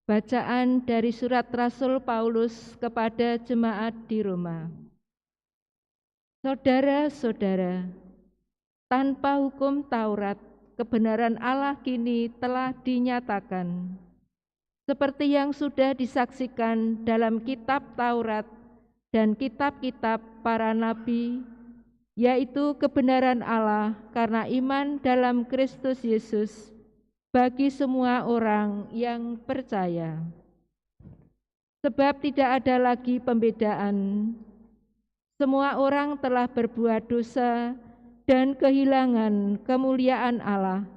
Bacaan dari surat Rasul Paulus kepada jemaat di Roma. Saudara-saudara, tanpa hukum Taurat, kebenaran Allah kini telah dinyatakan. Seperti yang sudah disaksikan dalam kitab Taurat dan kitab-kitab para nabi, yaitu kebenaran Allah karena iman dalam Kristus Yesus bagi semua orang yang percaya. Sebab tidak ada lagi pembedaan. Semua orang telah berbuat dosa dan kehilangan kemuliaan Allah,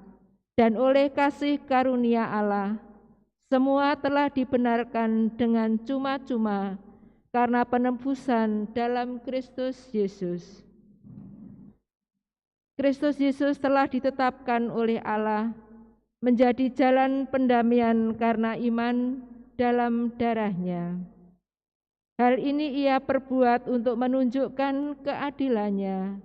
dan oleh kasih karunia Allah, semua telah dibenarkan dengan cuma-cuma karena penebusan dalam Kristus Yesus. Kristus Yesus telah ditetapkan oleh Allah menjadi jalan pendamaian karena iman dalam darah-Nya. Hal ini Ia perbuat untuk menunjukkan keadilannya,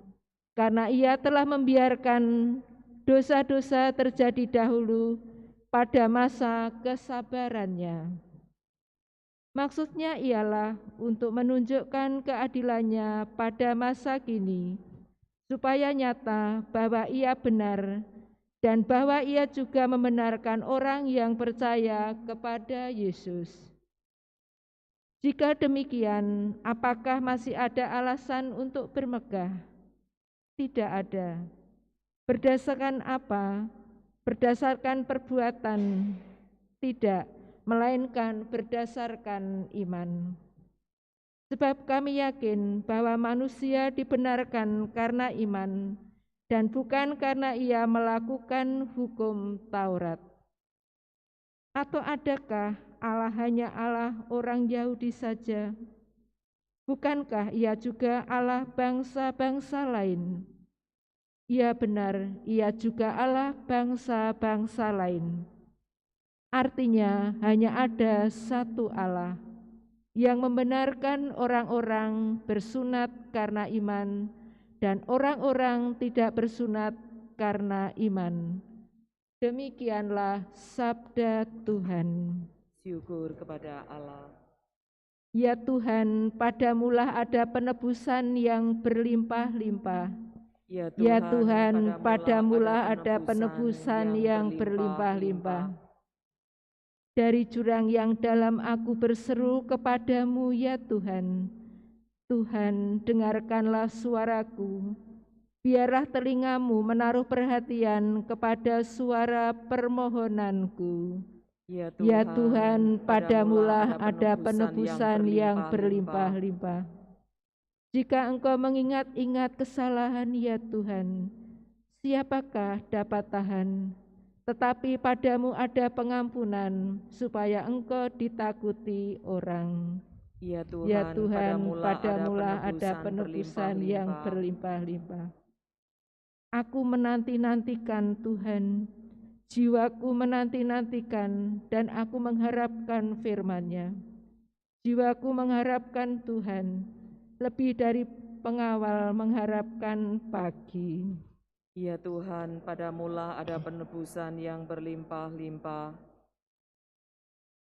karena Ia telah membiarkan dosa-dosa terjadi dahulu pada masa kesabarannya. Maksudnya ialah untuk menunjukkan keadilannya pada masa kini, supaya nyata bahwa Ia benar dan bahwa Ia juga membenarkan orang yang percaya kepada Yesus. Jika demikian, apakah masih ada alasan untuk bermegah? Tidak ada. Berdasarkan apa? Berdasarkan perbuatan? Tidak, melainkan berdasarkan iman. Sebab kami yakin bahwa manusia dibenarkan karena iman, dan bukan karena ia melakukan hukum Taurat. Atau adakah Allah hanya Allah orang Yahudi saja? Bukankah Ia juga Allah bangsa-bangsa lain? Ia benar, Ia juga Allah bangsa-bangsa lain. Artinya hanya ada satu Allah yang membenarkan orang-orang bersunat karena iman dan orang-orang tidak bersunat karena iman. Demikianlah sabda Tuhan. Syukur kepada Allah. Ya Tuhan, padamulah ada penebusan yang berlimpah-limpah. Ya Tuhan, padamulah ada penebusan yang berlimpah-limpah. Dari jurang yang dalam aku berseru kepadamu, ya Tuhan. Tuhan, dengarkanlah suaraku. Biarlah telingamu menaruh perhatian kepada suara permohonanku. Ya Tuhan, padamulah ada penebusan yang berlimpah-limpah. Jika Engkau mengingat-ingat kesalahan, ya Tuhan, siapakah dapat tahan? Tetapi padamu ada pengampunan, supaya Engkau ditakuti orang. Ya Tuhan, padamulah ada penebusan yang berlimpah-limpah. Aku menanti-nantikan Tuhan, jiwaku menanti-nantikan dan aku mengharapkan firman-Nya. Jiwaku mengharapkan Tuhan, lebih dari pengawal mengharapkan pagi. Ya Tuhan, padamulah ada penebusan yang berlimpah-limpah.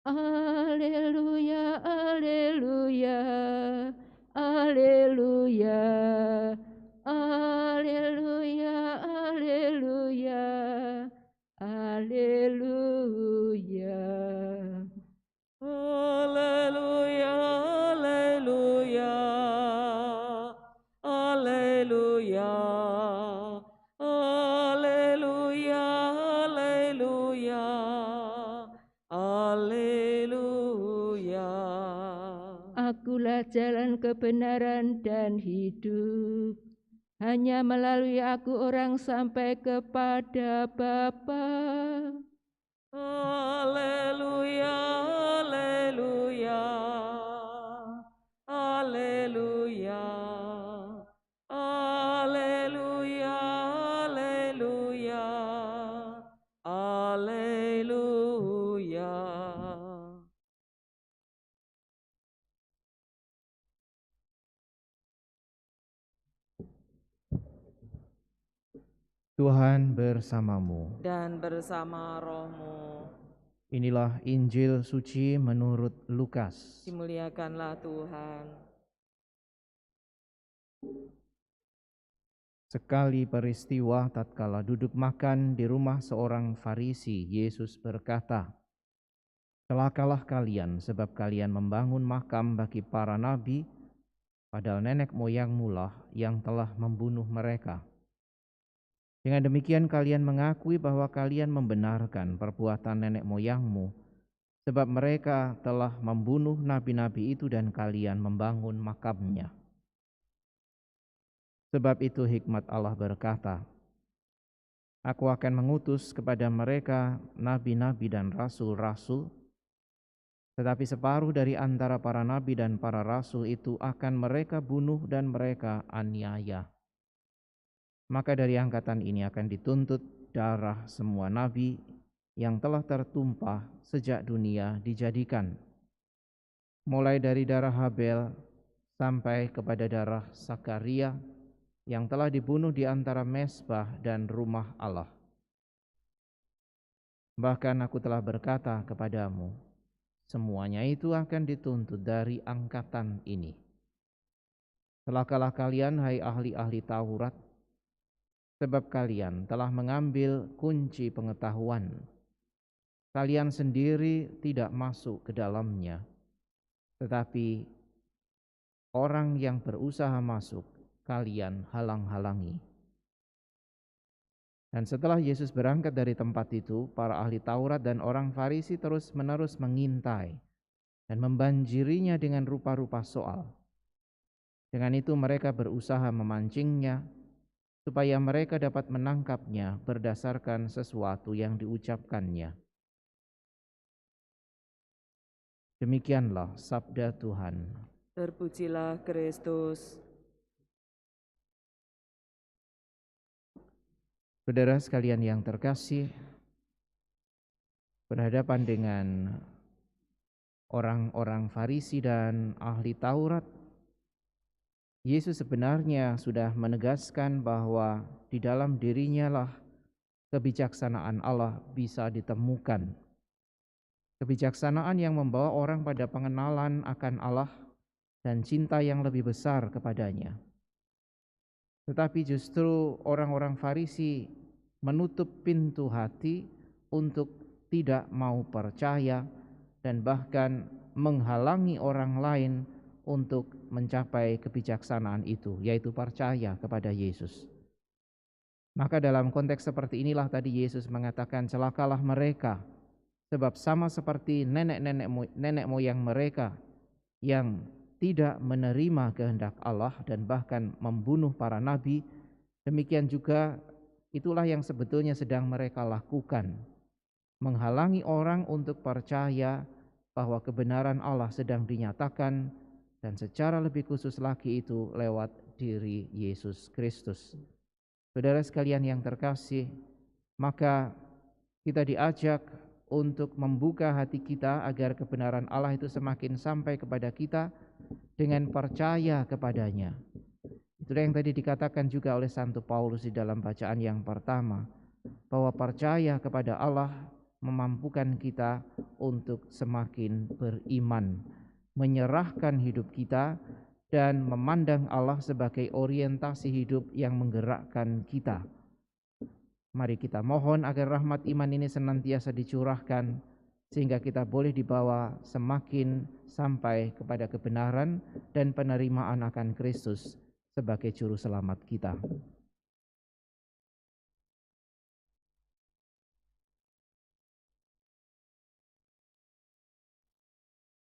Alleluia, alleluia, alleluia, alleluia, alleluia, alleluia. Alleluia, alleluia, alleluia, alleluia, alleluia, alleluia. Akulah jalan kebenaran dan hidup. Hanya melalui aku orang sampai kepada Bapa. Alleluia, alleluia, alleluia, alleluia, alleluia, alleluia. Tuhan bersamamu. Dan bersama rohmu. Inilah Injil suci menurut Lukas. Dimuliakanlah Tuhan. Sekali peristiwa tatkala duduk makan di rumah seorang Farisi, Yesus berkata, "Celakalah kalian, sebab kalian membangun makam bagi para nabi, padahal nenek moyangmu lah yang telah membunuh mereka. Dengan demikian kalian mengakui bahwa kalian membenarkan perbuatan nenek moyangmu, sebab mereka telah membunuh nabi-nabi itu dan kalian membangun makamnya. Sebab itu hikmat Allah berkata, Aku akan mengutus kepada mereka nabi-nabi dan rasul-rasul, tetapi separuh dari antara para nabi dan para rasul itu akan mereka bunuh dan mereka aniaya. Maka dari angkatan ini akan dituntut darah semua nabi yang telah tertumpah sejak dunia dijadikan, mulai dari darah Habel sampai kepada darah Sakaria yang telah dibunuh di antara mezbah dan rumah Allah. Bahkan aku telah berkata kepadamu, semuanya itu akan dituntut dari angkatan ini. Celakalah kalian, hai ahli-ahli Taurat, sebab kalian telah mengambil kunci pengetahuan. Kalian sendiri tidak masuk ke dalamnya, tetapi orang yang berusaha masuk, kalian halang-halangi." Dan setelah Yesus berangkat dari tempat itu, para ahli Taurat dan orang Farisi terus-menerus mengintai dan membanjirinya dengan rupa-rupa soal. Dengan itu mereka berusaha memancingnya, supaya mereka dapat menangkapnya berdasarkan sesuatu yang diucapkannya. Demikianlah sabda Tuhan. Terpujilah Kristus. Saudara sekalian yang terkasih, berhadapan dengan orang-orang Farisi dan ahli Taurat, Yesus sebenarnya sudah menegaskan bahwa di dalam dirinya lah kebijaksanaan Allah bisa ditemukan. Kebijaksanaan yang membawa orang pada pengenalan akan Allah dan cinta yang lebih besar kepadanya. Tetapi justru orang-orang Farisi menutup pintu hati untuk tidak mau percaya dan bahkan menghalangi orang lain untuk mencapai kebijaksanaan itu, yaitu percaya kepada Yesus. Maka dalam konteks seperti inilah tadi Yesus mengatakan, celakalah mereka, sebab sama seperti nenek moyang mereka yang tidak menerima kehendak Allah dan bahkan membunuh para nabi, demikian juga itulah yang sebetulnya sedang mereka lakukan, menghalangi orang untuk percaya bahwa kebenaran Allah sedang dinyatakan, dan secara lebih khusus lagi itu lewat diri Yesus Kristus. Saudara sekalian yang terkasih, maka kita diajak untuk membuka hati kita agar kebenaran Allah itu semakin sampai kepada kita dengan percaya kepadanya. Itulah yang tadi dikatakan juga oleh Santo Paulus di dalam bacaan yang pertama, bahwa percaya kepada Allah memampukan kita untuk semakin beriman, menyerahkan hidup kita dan memandang Allah sebagai orientasi hidup yang menggerakkan kita. Mari kita mohon agar rahmat iman ini senantiasa dicurahkan, sehingga kita boleh dibawa semakin sampai kepada kebenaran dan penerimaan akan Kristus sebagai juru selamat kita.